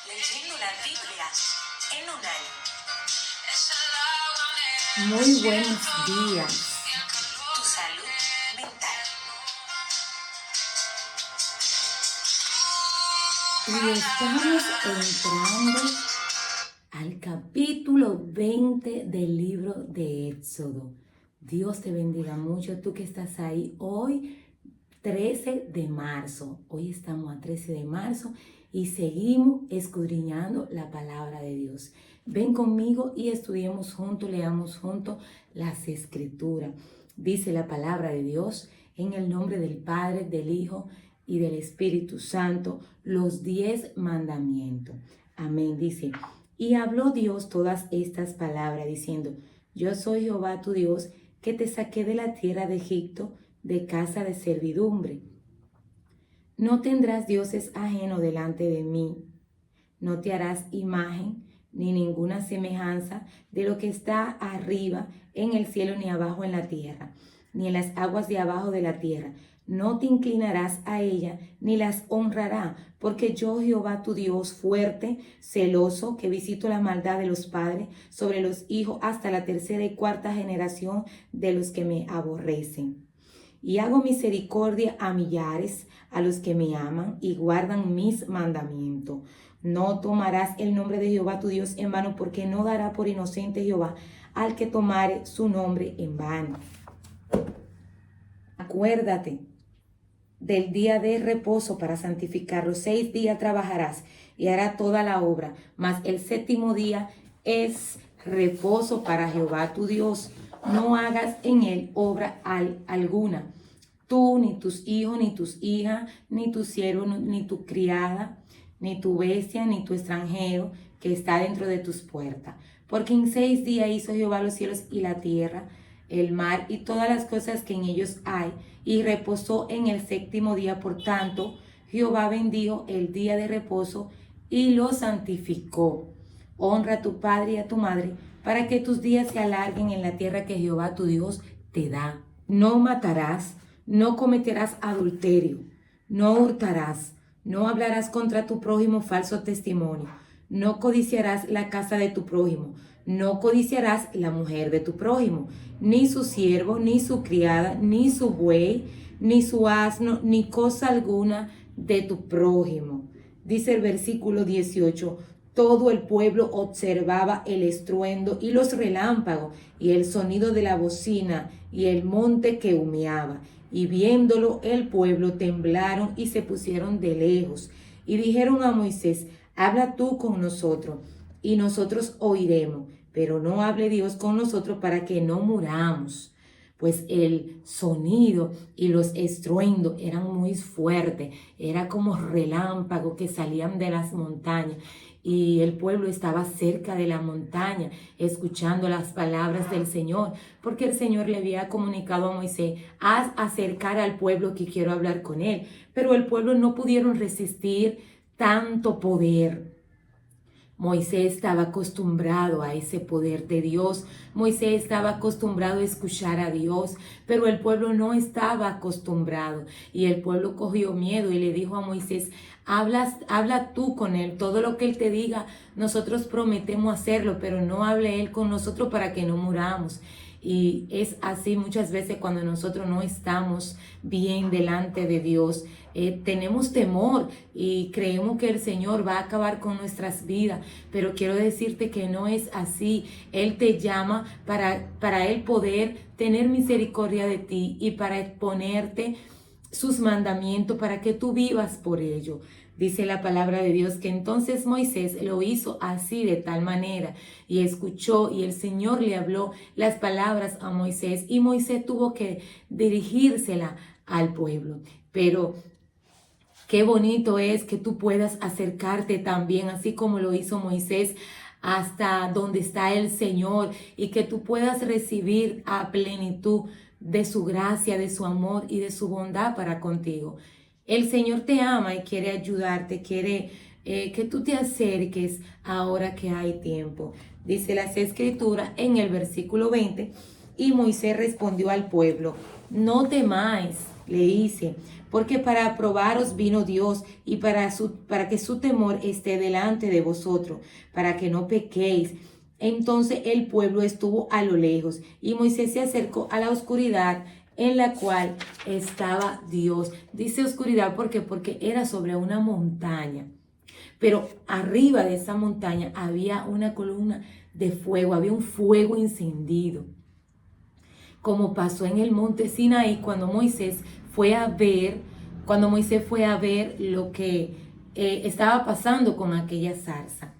Leyendo la Biblia en un año. Muy buenos días. Tu salud mental. Y estamos entrando al capítulo 20 del libro de Éxodo. Dios te bendiga mucho, tú que estás ahí hoy, 13 de marzo. Hoy estamos a 13 de marzo y seguimos escudriñando la palabra de Dios. Ven conmigo y estudiemos juntos, leamos juntos las escrituras. Dice la palabra de Dios en el nombre del Padre, del Hijo y del Espíritu Santo, los 10 mandamientos. Amén. Dice, y habló Dios todas estas palabras diciendo, yo soy Jehová tu Dios, que te saqué de la tierra de Egipto, de casa de servidumbre. No tendrás dioses ajenos delante de mí. No te harás imagen ni ninguna semejanza de lo que está arriba en el cielo, ni abajo en la tierra, ni en las aguas de abajo de la tierra. No te inclinarás a ella, ni las honrará, porque yo, Jehová tu Dios, fuerte, celoso, que visito la maldad de los padres sobre los hijos hasta la tercera y cuarta generación de los que me aborrecen. Y hago misericordia a millares, a los que me aman y guardan mis mandamientos. No tomarás el nombre de Jehová tu Dios en vano, porque no dará por inocente Jehová al que tomare su nombre en vano. Acuérdate del día de reposo para santificarlo. 6 días trabajarás y harás toda la obra, mas el séptimo día es reposo para Jehová tu Dios. No hagas en él obra alguna, tú, ni tus hijos, ni tus hijas, ni tu siervo, ni tu criada, ni tu bestia, ni tu extranjero que está dentro de tus puertas. Porque en 6 días hizo Jehová los cielos y la tierra, el mar y todas las cosas que en ellos hay, y reposó en el séptimo día. Por tanto, Jehová bendijo el día de reposo y lo santificó. Honra a tu padre y a tu madre, para que tus días se alarguen en la tierra que Jehová tu Dios te da. No matarás, no cometerás adulterio, no hurtarás, no hablarás contra tu prójimo falso testimonio, no codiciarás la casa de tu prójimo, no codiciarás la mujer de tu prójimo, ni su siervo, ni su criada, ni su buey, ni su asno, ni cosa alguna de tu prójimo. Dice el versículo 18, todo el pueblo observaba el estruendo y los relámpagos y el sonido de la bocina y el monte que humeaba. Y viéndolo el pueblo temblaron y se pusieron de lejos. Y dijeron a Moisés, habla tú con nosotros y nosotros oiremos, pero no hable Dios con nosotros para que no muramos. Pues el sonido y los estruendos eran muy fuertes, era como relámpagos que salían de las montañas. Y el pueblo estaba cerca de la montaña, escuchando las palabras del Señor, porque el Señor le había comunicado a Moisés, haz acercar al pueblo que quiero hablar con él. Pero el pueblo no pudieron resistir tanto poder. Moisés estaba acostumbrado a ese poder de Dios. Moisés estaba acostumbrado a escuchar a Dios, pero el pueblo no estaba acostumbrado. Y el pueblo cogió miedo y le dijo a Moisés, habla tú con él. Todo lo que él te diga, nosotros prometemos hacerlo, pero no hable él con nosotros para que no muramos. Y es así muchas veces cuando nosotros no estamos bien delante de Dios. Tenemos temor y creemos que el Señor va a acabar con nuestras vidas, pero quiero decirte que no es así. Él te llama para Él poder tener misericordia de ti y para exponerte sus mandamientos para que tú vivas por ello. Dice la palabra de Dios que entonces Moisés lo hizo así, de tal manera, y escuchó, y el Señor le habló las palabras a Moisés, y Moisés tuvo que dirigírsela al pueblo. Pero qué bonito es que tú puedas acercarte también, así como lo hizo Moisés, hasta donde está el Señor, y que tú puedas recibir a plenitud de su gracia, de su amor y de su bondad para contigo. El Señor te ama y quiere ayudarte, quiere que tú te acerques ahora que hay tiempo. Dice las Escrituras en el versículo 20, y Moisés respondió al pueblo, no temáis, le dice, porque para probaros vino Dios y para que su temor esté delante de vosotros, para que no pequéis. Entonces el pueblo estuvo a lo lejos y Moisés se acercó a la oscuridad en la cual estaba Dios. Dice oscuridad porque era sobre una montaña. Pero arriba de esa montaña había una columna de fuego, había un fuego encendido. Como pasó en el monte Sinaí cuando Moisés fue a ver lo que estaba pasando con aquella zarza.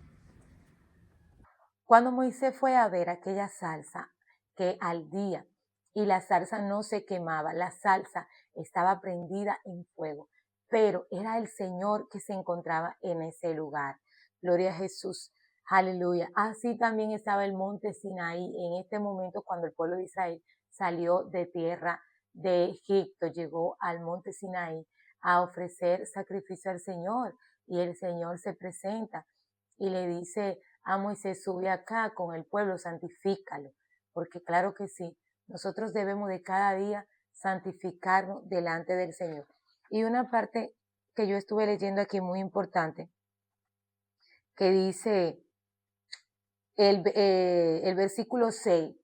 Cuando Moisés fue a ver aquella salsa que ardía y la salsa no se quemaba, la salsa estaba prendida en fuego, pero era el Señor que se encontraba en ese lugar. Gloria a Jesús, aleluya. Así también estaba el monte Sinaí en este momento cuando el pueblo de Israel salió de tierra de Egipto, llegó al monte Sinaí a ofrecer sacrificio al Señor y el Señor se presenta y le dice a Moisés, sube acá con el pueblo, santifícalo, porque claro que sí, nosotros debemos de cada día santificarnos delante del Señor. Y una parte que yo estuve leyendo aquí muy importante, que dice el versículo 6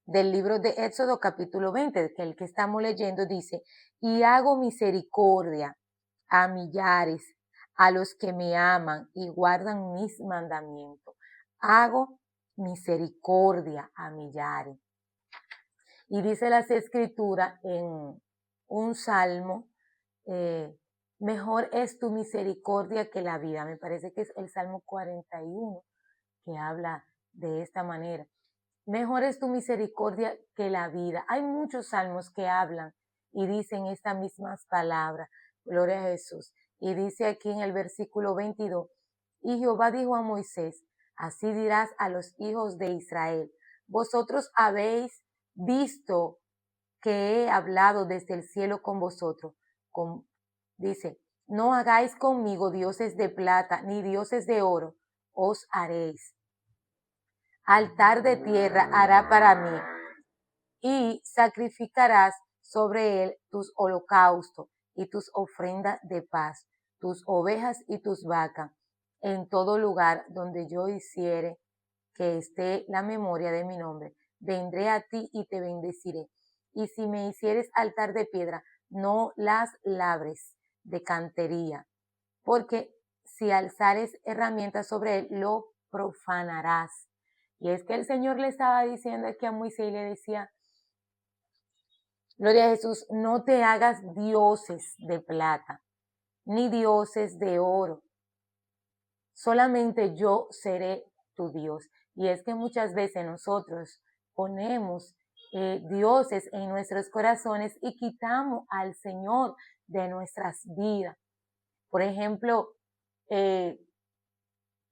del libro de Éxodo capítulo 20, que el que estamos leyendo dice, y hago misericordia a millares, a los que me aman y guardan mis mandamientos. Hago misericordia a millares. Y dice las escrituras en un salmo, mejor es tu misericordia que la vida. Me parece que es el Salmo 41 que habla de esta manera. Mejor es tu misericordia que la vida. Hay muchos salmos que hablan y dicen estas mismas palabras. Gloria a Jesús. Y dice aquí en el versículo 22, y Jehová dijo a Moisés, así dirás a los hijos de Israel, vosotros habéis visto que he hablado desde el cielo con vosotros. Dice, no hagáis conmigo dioses de plata ni dioses de oro, os haréis. Altar de tierra hará para mí, y sacrificarás sobre él tus holocaustos y tus ofrendas de paz, tus ovejas y tus vacas, en todo lugar donde yo hiciere que esté la memoria de mi nombre. Vendré a ti y te bendeciré. Y si me hicieres altar de piedra, no las labres de cantería, porque si alzares herramientas sobre él, lo profanarás. Y es que el Señor le estaba diciendo aquí a Moisés y le decía, gloria a Jesús, no te hagas dioses de plata, ni dioses de oro. Solamente yo seré tu Dios. Y es que muchas veces nosotros ponemos dioses en nuestros corazones y quitamos al Señor de nuestras vidas. Por ejemplo,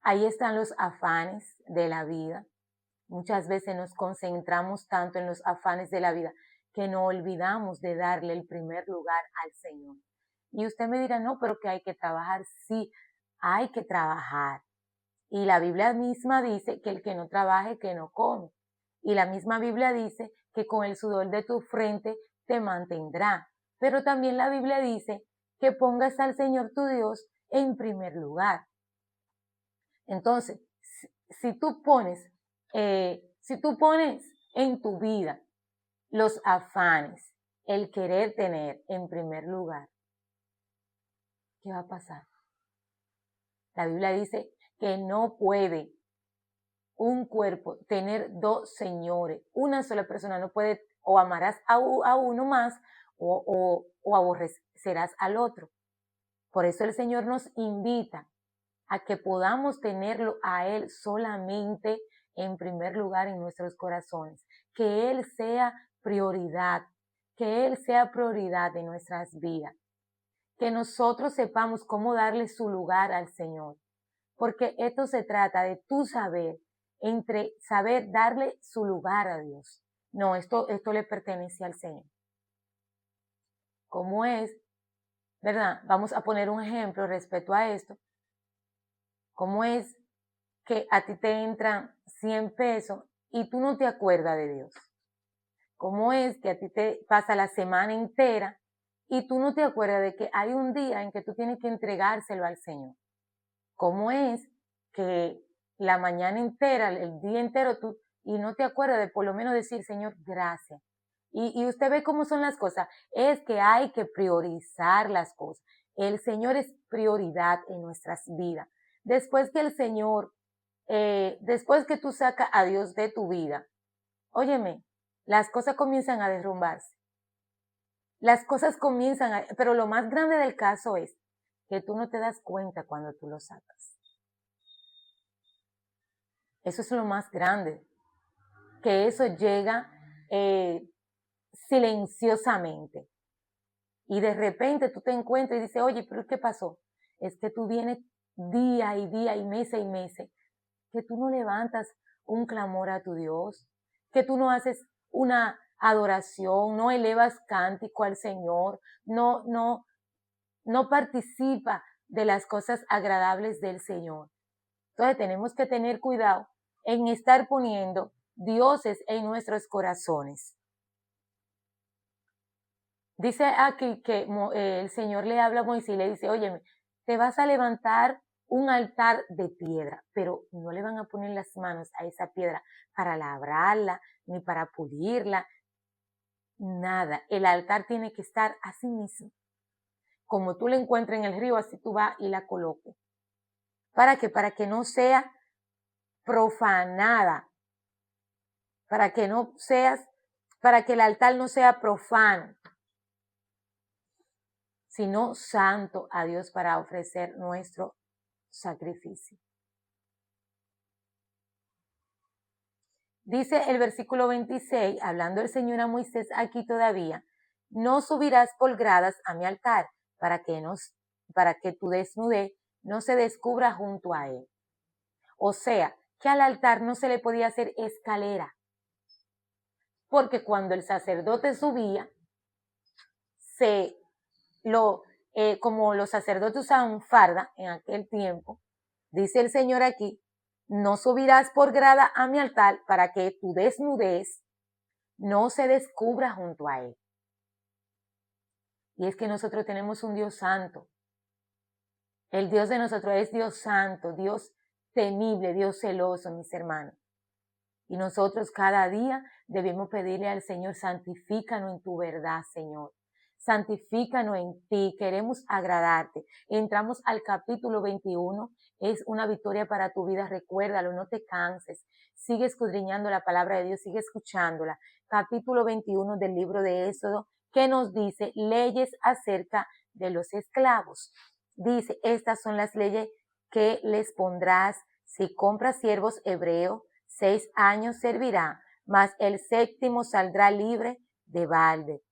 ahí están los afanes de la vida. Muchas veces nos concentramos tanto en los afanes de la vida que no olvidamos de darle el primer lugar al Señor. Y usted me dirá, no, pero que hay que trabajar. Sí, hay que trabajar. Y la Biblia misma dice que el que no trabaje, que no come. Y la misma Biblia dice que con el sudor de tu frente te mantendrá. Pero también la Biblia dice que pongas al Señor tu Dios en primer lugar. Entonces, si tú pones en tu vida los afanes, el querer tener en primer lugar, ¿qué va a pasar? La Biblia dice que no puede un cuerpo tener dos señores. Una sola persona no puede, o amarás a uno más o aborrecerás al otro. Por eso el Señor nos invita a que podamos tenerlo a Él solamente en primer lugar en nuestros corazones, que Él sea prioridad, que Él sea prioridad de nuestras vidas, que nosotros sepamos cómo darle su lugar al Señor, porque esto se trata de tu saber, entre saber darle su lugar a Dios. No, esto le pertenece al Señor. ¿Cómo es? ¿Verdad? Vamos a poner un ejemplo respecto a esto. ¿Cómo es que a ti te entran 100 pesos y tú no te acuerdas de Dios? ¿Cómo es que a ti te pasa la semana entera y tú no te acuerdas de que hay un día en que tú tienes que entregárselo al Señor? ¿Cómo es que la mañana entera, el día entero, tú y no te acuerdas de por lo menos decir, Señor, gracias? Y usted ve cómo son las cosas. Es que hay que priorizar las cosas. El Señor es prioridad en nuestras vidas. Después que el Señor, después que tú sacas a Dios de tu vida, óyeme, las cosas comienzan a derrumbarse. Las cosas comienzan a, pero lo más grande del caso es que tú no te das cuenta cuando tú lo sacas. Eso es lo más grande, que eso llega silenciosamente. Y de repente tú te encuentras y dices, oye, pero ¿qué pasó? Es que tú vienes día y meses, que tú no levantas un clamor a tu Dios, que tú no haces una adoración, no elevas cántico al Señor, no participa de las cosas agradables del Señor. Entonces tenemos que tener cuidado en estar poniendo dioses en nuestros corazones. Dice aquí que el Señor le habla a Moisés y le dice, óyeme, te vas a levantar un altar de piedra, pero no le van a poner las manos a esa piedra para labrarla, ni para pulirla, nada. El altar tiene que estar así mismo. Como tú la encuentras en el río, así tú vas y la coloques. ¿Para qué? Para que no sea profanada, para que el altar no sea profano, sino santo a Dios para ofrecer nuestro sacrificio. Dice el versículo 26, hablando el Señor a Moisés aquí todavía, no subirás por gradas a mi altar para que tu desnudez no se descubra junto a él. O sea, que al altar no se le podía hacer escalera, porque cuando el sacerdote subía, como los sacerdotes usaban farda en aquel tiempo, dice el Señor aquí, no subirás por grada a mi altar para que tu desnudez no se descubra junto a él. Y es que nosotros tenemos un Dios santo. El Dios de nosotros es Dios santo, Dios temible, Dios celoso, mis hermanos. Y nosotros cada día debemos pedirle al Señor, santifícanos en tu verdad, Señor. Santifícanos en ti, queremos agradarte. Entramos al capítulo 21, es una victoria para tu vida, recuérdalo, no te canses. Sigue escudriñando la palabra de Dios, sigue escuchándola. Capítulo 21 del libro de Éxodo, que nos dice leyes acerca de los esclavos. Dice, estas son las leyes que les pondrás si compras siervos hebreos, 6 años servirá, mas el 7º saldrá libre de balde.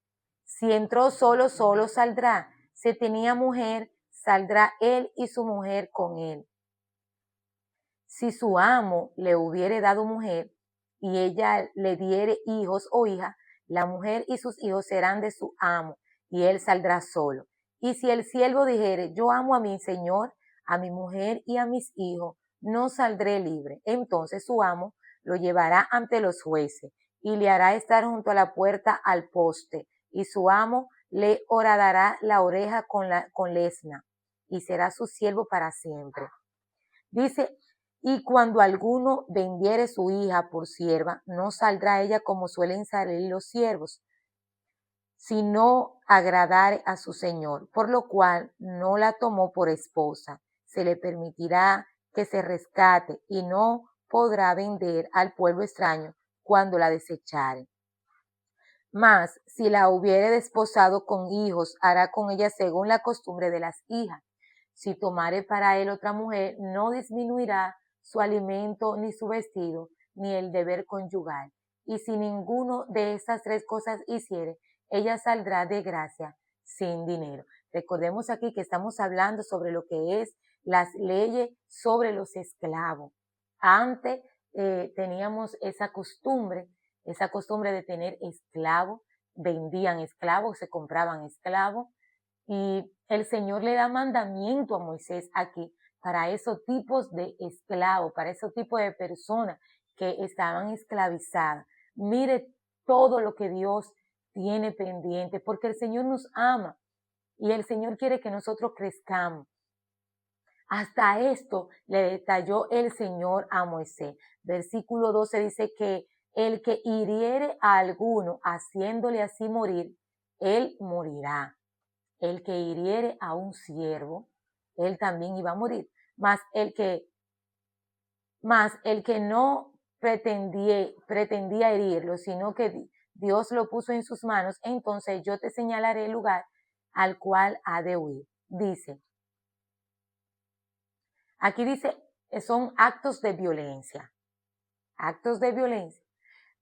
Si entró solo, solo saldrá. Si tenía mujer, saldrá él y su mujer con él. Si su amo le hubiere dado mujer y ella le diere hijos o hijas, la mujer y sus hijos serán de su amo y él saldrá solo. Y si el siervo dijere, yo amo a mi señor, a mi mujer y a mis hijos, no saldré libre. Entonces su amo lo llevará ante los jueces y le hará estar junto a la puerta al poste, y su amo le horadará la oreja con lesna, y será su siervo para siempre. Dice, y cuando alguno vendiere su hija por sierva, no saldrá ella como suelen salir los siervos, si no agradare a su señor, por lo cual no la tomó por esposa. Se le permitirá que se rescate y no podrá vender al pueblo extraño cuando la desechare. Mas, si la hubiere desposado con hijos, hará con ella según la costumbre de las hijas. Si tomare para él otra mujer, no disminuirá su alimento, ni su vestido, ni el deber conyugal. Y si ninguno de estas 3 cosas hiciere, ella saldrá de gracia sin dinero. Recordemos aquí que estamos hablando sobre lo que es las leyes sobre los esclavos. Antes teníamos esa costumbre de tener esclavos, vendían esclavos, se compraban esclavos, y el Señor le da mandamiento a Moisés aquí para esos tipos de esclavos, para esos tipos de personas que estaban esclavizadas. Mire todo lo que Dios tiene pendiente, porque el Señor nos ama y el Señor quiere que nosotros crezcamos. Hasta esto le detalló el Señor a Moisés. Versículo 12 dice que el que hiriere a alguno haciéndole así morir, él morirá. El que hiriere a un siervo, él también iba a morir. Mas el que no pretendía herirlo, sino que Dios lo puso en sus manos, entonces yo te señalaré el lugar al cual ha de huir. Dice, aquí dice, son actos de violencia,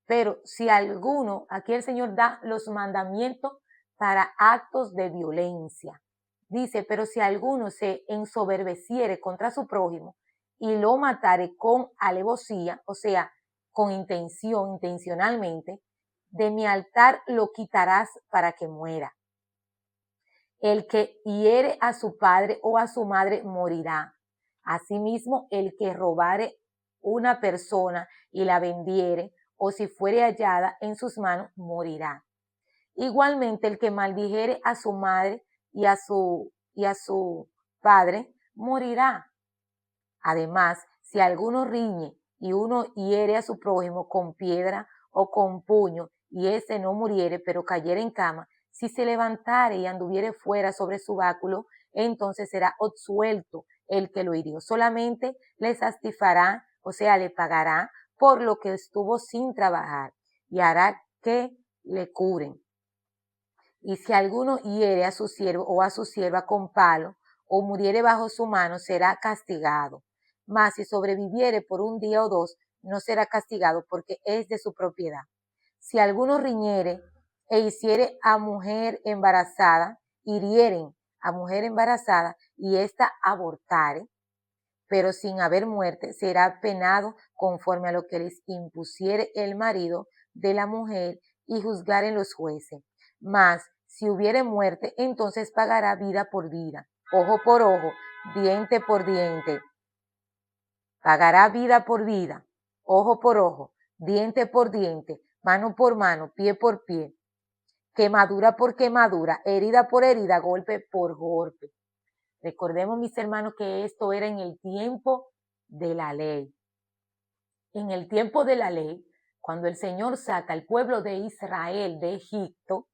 pero si alguno, aquí el Señor da los mandamientos para actos de violencia. Dice, pero si alguno se ensoberbeciere contra su prójimo y lo matare con alevosía, o sea, con intencionalmente, de mi altar lo quitarás para que muera. El que hiere a su padre o a su madre morirá. Asimismo, el que robare una persona y la vendiere, o si fuere hallada en sus manos, morirá. Igualmente, el que maldijere a su madre y a su padre, morirá. Además, si alguno riñe y uno hiere a su prójimo con piedra o con puño, y ese no muriere, pero cayere en cama, si se levantare y anduviere fuera sobre su báculo, entonces será absuelto el que lo hirió. Solamente le satisfará, o sea, le pagará por lo que estuvo sin trabajar, y hará que le curen. Y si alguno hiere a su siervo o a su sierva con palo, o muriere bajo su mano, será castigado. Mas si sobreviviere por un día o dos, no será castigado, porque es de su propiedad. Si alguno riñere e hiciere a mujer embarazada, hirieren a mujer embarazada, y ésta abortare, pero sin haber muerte, será penado conforme a lo que les impusiere el marido de la mujer, y juzgaren los jueces. Mas si hubiere muerte, entonces pagará vida por vida, ojo por ojo, diente por diente. Pagará vida por vida, ojo por ojo, diente por diente, mano por mano, pie por pie, quemadura por quemadura, herida por herida, golpe por golpe. Recordemos, mis hermanos, que esto era en el tiempo de la ley. En el tiempo de la ley, cuando el Señor saca al pueblo de Israel de Egipto,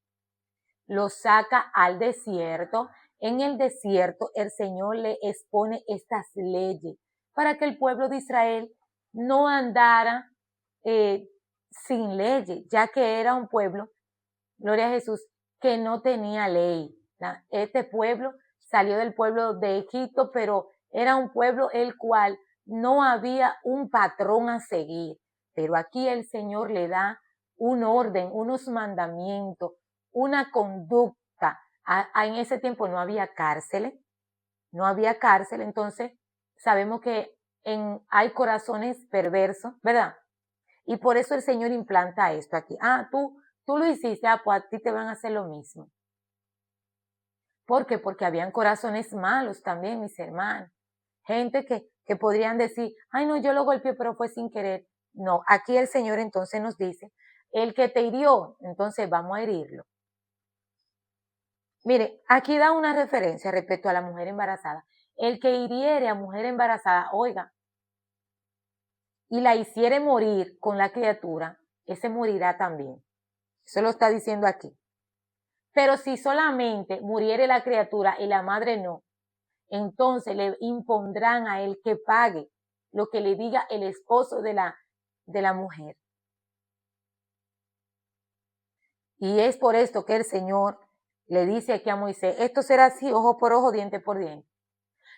lo saca al desierto. En el desierto el Señor le expone estas leyes para que el pueblo de Israel no andara sin leyes, ya que era un pueblo, gloria a Jesús, que no tenía ley. Este pueblo salió del pueblo de Egipto, pero era un pueblo el cual no había un patrón a seguir. Pero aquí el Señor le da un orden, unos mandamientos, una conducta. En ese tiempo no había cárceles, entonces sabemos que hay corazones perversos, ¿verdad? Y por eso el Señor implanta esto aquí. Tú lo hiciste, pues a ti te van a hacer lo mismo. ¿Por qué? Porque habían corazones malos también, mis hermanos. Gente que podrían decir, ay no, yo lo golpeé, pero fue sin querer. No, aquí el Señor entonces nos dice, el que te hirió, entonces vamos a herirlo. Mire, aquí da una referencia respecto a la mujer embarazada. El que hiriere a mujer embarazada, oiga, y la hiciere morir con la criatura, ese morirá también. Eso lo está diciendo aquí. Pero si solamente muriere la criatura y la madre no, entonces le impondrán a él que pague lo que le diga el esposo de la mujer. Y es por esto que el Señor le dice aquí a Moisés, esto será así, ojo por ojo, diente por diente.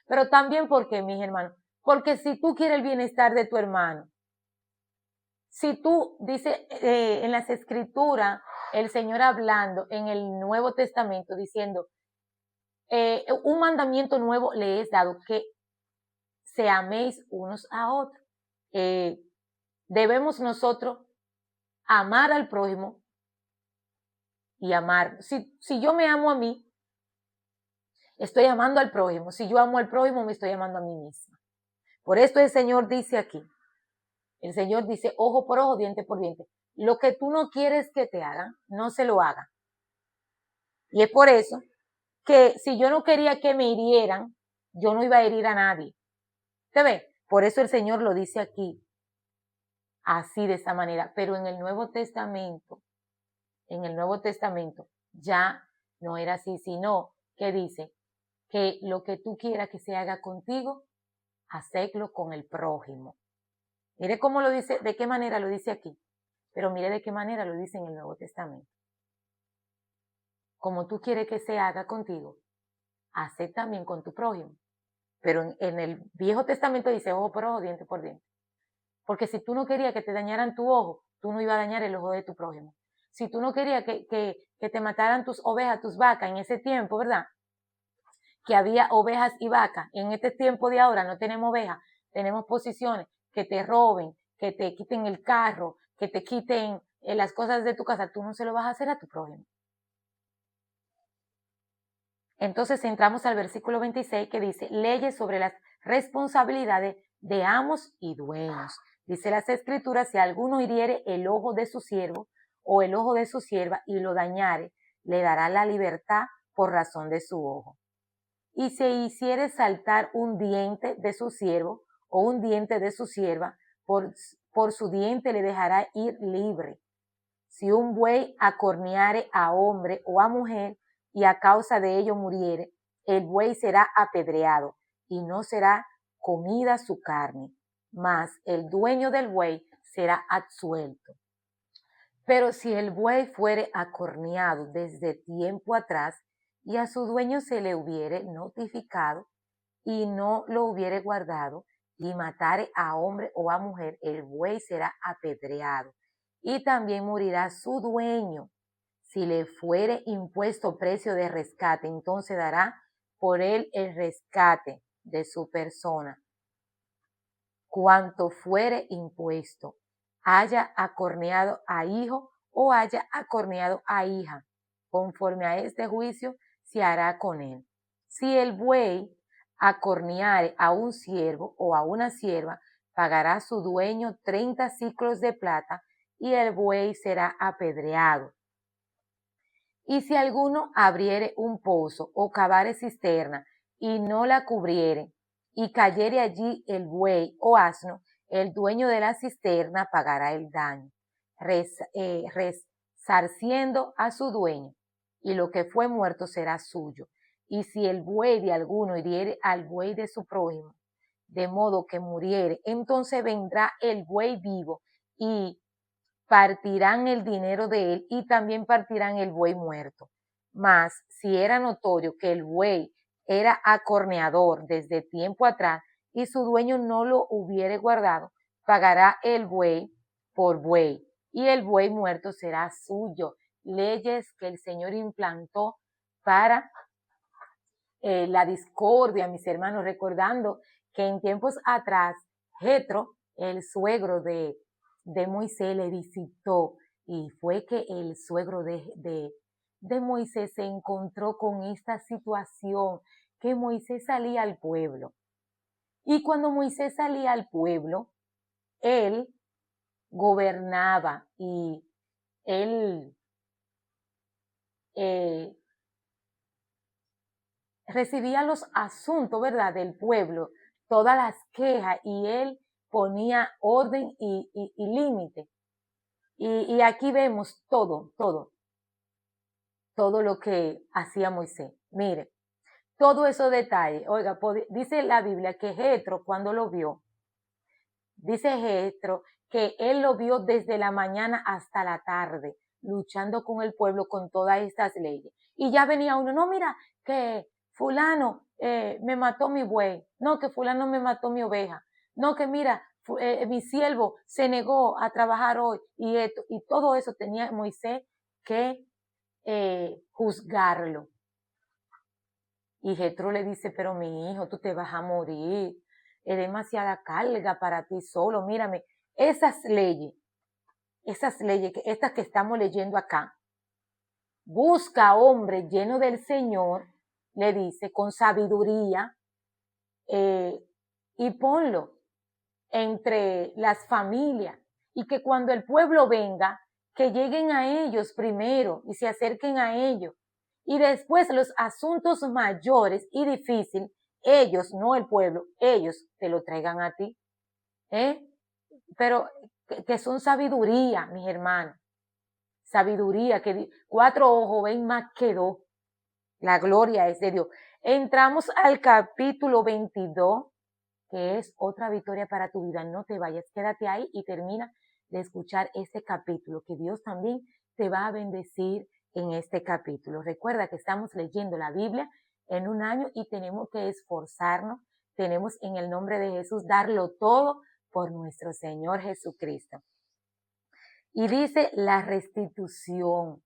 Pero también porque, mis hermanos, porque si tú quieres el bienestar de tu hermano, si tú, dice en las escrituras, el Señor hablando en el Nuevo Testamento, diciendo, un mandamiento nuevo le es dado, que se améis unos a otros. Debemos nosotros amar al prójimo y amar. Si yo me amo a mí, estoy amando al prójimo. Si yo amo al prójimo, me estoy amando a mí misma. Por esto el Señor dice aquí, el Señor dice ojo por ojo, diente por diente. lo que tú no quieres que te hagan, no se lo hagan. Y es por eso que si yo no quería que me hirieran, yo no iba a herir a nadie. ¿Usted ve? Por eso el Señor lo dice aquí, así de esa manera. Pero en el Nuevo Testamento ya no era así, sino que dice que lo que tú quieras que se haga contigo, hacedlo con el prójimo. Mire cómo lo dice, de qué manera lo dice aquí, pero mire de qué manera lo dice en el Nuevo Testamento. Como tú quieres que se haga contigo, haced también con tu prójimo. Pero en el Viejo Testamento dice ojo por ojo, diente por diente. Porque si tú no querías que te dañaran tu ojo, tú no ibas a dañar el ojo de tu prójimo. Si tú no querías que te mataran tus ovejas, tus vacas en ese tiempo, ¿verdad? Que había ovejas y vacas. En este tiempo de ahora no tenemos ovejas, tenemos posiciones que te roben, que te quiten el carro, que te quiten las cosas de tu casa. Tú no se lo vas a hacer a tu prójimo. Entonces entramos al versículo 26 que dice, leyes sobre las responsabilidades de amos y dueños. Dice las escrituras, si alguno hiriere el ojo de su siervo o el ojo de su sierva y lo dañare, le dará la libertad por razón de su ojo. Y si hiciere saltar un diente de su siervo o un diente de su sierva, por su diente le dejará ir libre. Si un buey acorneare a hombre o a mujer y a causa de ello muriere, el buey será apedreado y no será comida su carne, mas el dueño del buey será absuelto. Pero si el buey fuere acorneado desde tiempo atrás y a su dueño se le hubiere notificado y no lo hubiere guardado y matare a hombre o a mujer, el buey será apedreado y también morirá su dueño. Si le fuere impuesto precio de rescate, entonces dará por él el rescate de su persona, cuanto fuere impuesto, haya acorneado a hijo o haya acorneado a hija, conforme a este juicio se hará con él. Si el buey acorneare a un siervo o a una sierva, pagará su dueño 30 siclos de plata y el buey será apedreado. Y si alguno abriere un pozo o cavare cisterna y no la cubriere, y cayere allí el buey o asno, el dueño de la cisterna pagará el daño, resarciendo a su dueño, y lo que fue muerto será suyo. Y si el buey de alguno hiriere al buey de su prójimo, de modo que muriere, entonces vendrá el buey vivo y partirán el dinero de él y también partirán el buey muerto. Mas si era notorio que el buey era acorneador desde tiempo atrás y su dueño no lo hubiere guardado, pagará el buey por buey y el buey muerto será suyo. Leyes que el Señor implantó para la discordia, mis hermanos, recordando que en tiempos atrás Jetro, el suegro de Moisés, le visitó y fue que el suegro de Moisés se encontró con esta situación, que Moisés salía al pueblo. Y cuando Moisés salía al pueblo, él gobernaba y él recibía los asuntos, ¿verdad?, del pueblo, todas las quejas, y él ponía orden y límite. Y aquí vemos todo lo que hacía Moisés. Mire, todos esos detalles. Oiga, dice la Biblia que Jetro, cuando lo vio, dice Jetro que él lo vio desde la mañana hasta la tarde, luchando con el pueblo con todas estas leyes. Y ya venía uno, no, mira, que fulano me mató mi buey, no, que fulano me mató mi oveja, no, que mira, mi siervo se negó a trabajar hoy, y todo eso tenía Moisés que juzgarlo. Y Jetro le dice, pero mi hijo, tú te vas a morir, es demasiada carga para ti solo, mírame, esas leyes, estas que estamos leyendo acá, busca hombre lleno del Señor, le dice, con sabiduría, y ponlo entre las familias, y que cuando el pueblo venga, que lleguen a ellos primero y se acerquen a ellos. Y después los asuntos mayores y difíciles, ellos, no el pueblo, ellos te lo traigan a ti. Pero que son sabiduría, mis hermanos. Sabiduría, que 4 ojos ven más que 2. La gloria es de Dios. Entramos al capítulo 22, que es otra victoria para tu vida. No te vayas, quédate ahí y termina de escuchar este capítulo, que Dios también te va a bendecir en este capítulo. Recuerda que estamos leyendo la Biblia en un año y tenemos que esforzarnos, tenemos en el nombre de Jesús darlo todo por nuestro Señor Jesucristo. Y dice la restitución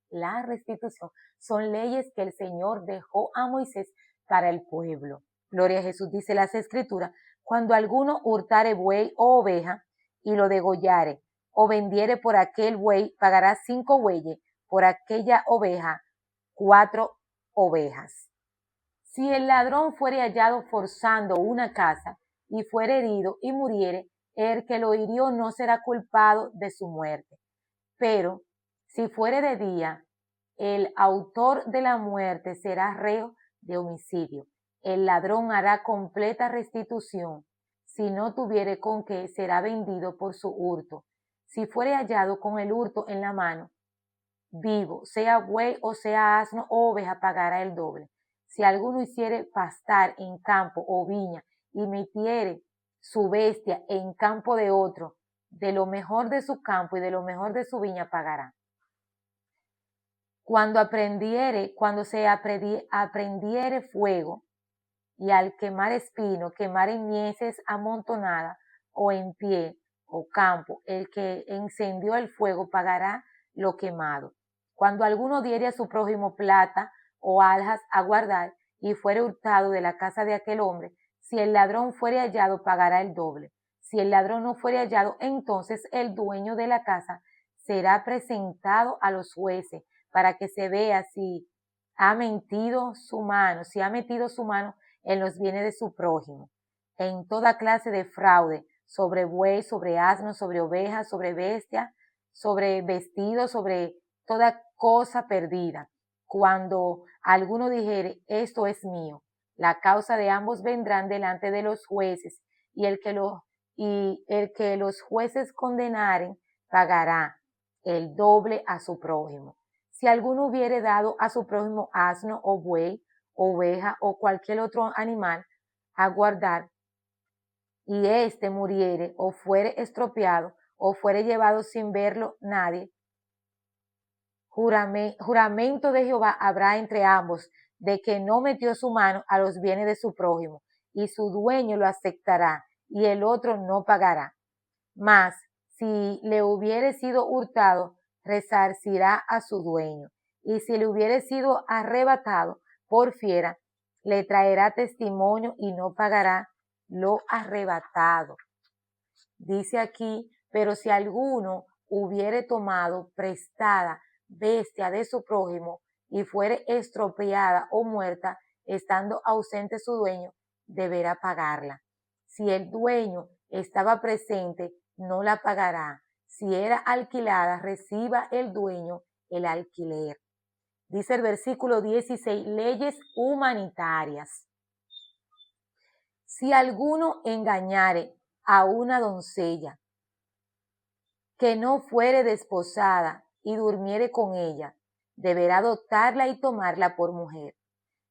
son leyes que el Señor dejó a Moisés para el pueblo. Gloria a Jesús, dice las Escrituras, cuando alguno hurtare buey o oveja y lo degollare, o vendiere por aquel buey, pagará 5 bueyes, por aquella oveja 4 ovejas. Si el ladrón fuere hallado forzando una casa y fuere herido y muriere, el que lo hirió no será culpado de su muerte. Pero si fuere de día, el autor de la muerte será reo de homicidio. El ladrón hará completa restitución. Si no tuviere con qué, será vendido por su hurto. Si fuere hallado con el hurto en la mano, vivo, sea buey o sea asno o oveja, pagará el doble. Si alguno hiciere pastar en campo o viña y metiere su bestia en campo de otro, de lo mejor de su campo y de lo mejor de su viña pagará. Cuando se aprendiere fuego, y al quemar espino, quemar en mieses amontonada, o en pie, o campo, el que encendió el fuego pagará lo quemado. Cuando alguno diere a su prójimo plata o aljas a guardar, y fuere hurtado de la casa de aquel hombre, si el ladrón fuere hallado, pagará el doble. Si el ladrón no fuere hallado, entonces el dueño de la casa será presentado a los jueces para que se vea si ha metido su mano en los bienes de su prójimo, en toda clase de fraude, sobre buey, sobre asno, sobre oveja, sobre bestia, sobre vestido, sobre toda cosa perdida. Cuando alguno dijere, esto es mío, la causa de ambos vendrán delante de los jueces, y el que los jueces condenaren pagará el doble a su prójimo. Si alguno hubiere dado a su prójimo asno o buey, oveja o cualquier otro animal a guardar, y éste muriere o fuere estropeado o fuere llevado sin verlo nadie, juramento de Jehová habrá entre ambos de que no metió su mano a los bienes de su prójimo, y su dueño lo aceptará y el otro no pagará. Mas si le hubiere sido hurtado, resarcirá a su dueño, y si le hubiere sido arrebatado por fiera, le traerá testimonio y no pagará lo arrebatado. Dice aquí, pero si alguno hubiere tomado prestada bestia de su prójimo y fuere estropeada o muerta, estando ausente su dueño, deberá pagarla. Si el dueño estaba presente, no la pagará. Si era alquilada, reciba el dueño el alquiler. Dice el versículo 16, leyes humanitarias. Si alguno engañare a una doncella que no fuere desposada y durmiere con ella, deberá adoptarla y tomarla por mujer.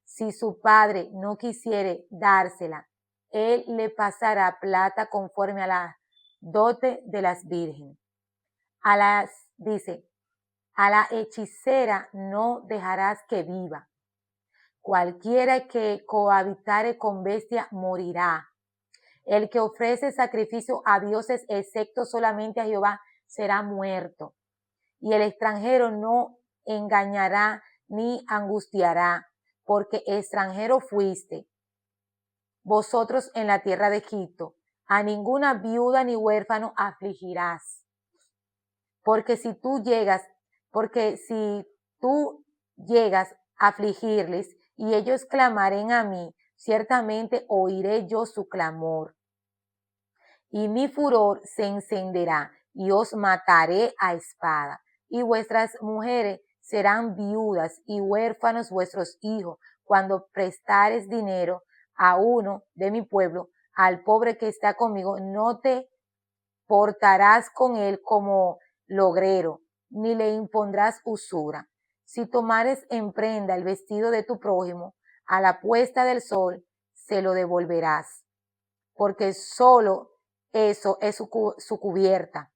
Si su padre no quisiere dársela, él le pasará plata conforme a la dote de las vírgenes. Dice, a la hechicera no dejarás que viva. Cualquiera que cohabitare con bestia morirá. El que ofrece sacrificio a dioses excepto solamente a Jehová será muerto. Y el extranjero no engañará ni angustiará, porque extranjero fuiste vosotros en la tierra de Egipto. A ninguna viuda ni huérfano afligirás. Porque si tú llegas a afligirles y ellos clamaren a mí, ciertamente oiré yo su clamor. Y mi furor se encenderá y os mataré a espada, y vuestras mujeres serán viudas y huérfanos vuestros hijos, cuando prestares dinero a uno de mi pueblo, al pobre que está conmigo, no te portarás con él como logrero, ni le impondrás usura. Si tomares en prenda el vestido de tu prójimo, a la puesta del sol se lo devolverás, porque solo eso es su cubierta,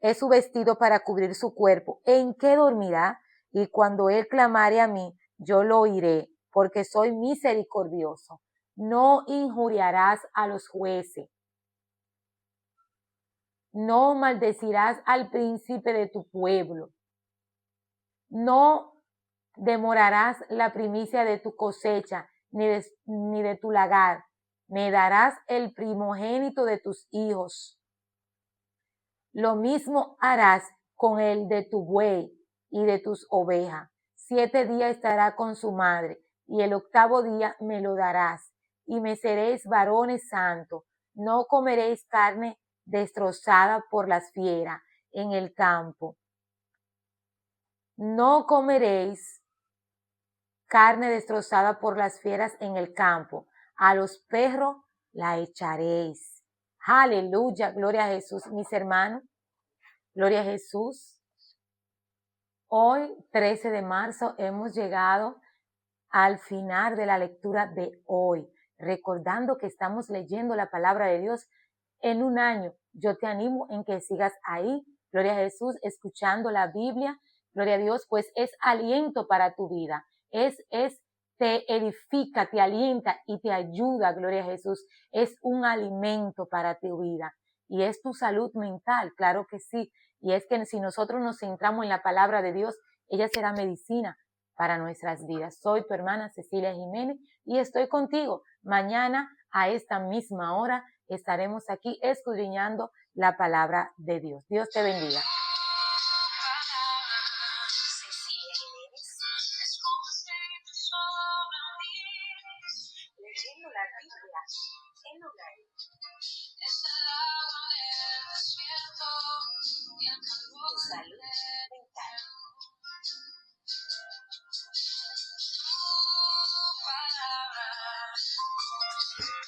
es su vestido para cubrir su cuerpo. ¿En qué dormirá? Y cuando él clamare a mí, yo lo oiré, porque soy misericordioso. No injuriarás a los jueces, no maldecirás al príncipe de tu pueblo, no demorarás la primicia de tu cosecha, ni de tu lagar. Me darás el primogénito de tus hijos. Lo mismo harás con el de tu buey y de tus ovejas. 7 días estará con su madre, y el 8º día me lo darás, y me seréis varones santos. No comeréis carne destrozada por las fieras en el campo. No comeréis carne destrozada por las fieras en el campo. A los perros la echaréis. Aleluya, gloria a Jesús, mis hermanos. Gloria a Jesús. Hoy, 13 de marzo, hemos llegado al final de la lectura de hoy, recordando que estamos leyendo la palabra de Dios en un año. Yo te animo en que sigas ahí, gloria a Jesús, escuchando la Biblia, gloria a Dios, pues es aliento para tu vida, te edifica, te alienta y te ayuda, gloria a Jesús, es un alimento para tu vida y es tu salud mental, claro que sí, y es que si nosotros nos centramos en la palabra de Dios, ella será medicina para nuestras vidas. Soy tu hermana Cecilia Jiménez y estoy contigo. Mañana a esta misma hora estaremos aquí escudriñando la palabra de Dios. Dios te bendiga. Cecilia Jiménez, leyendo la Biblia en un año.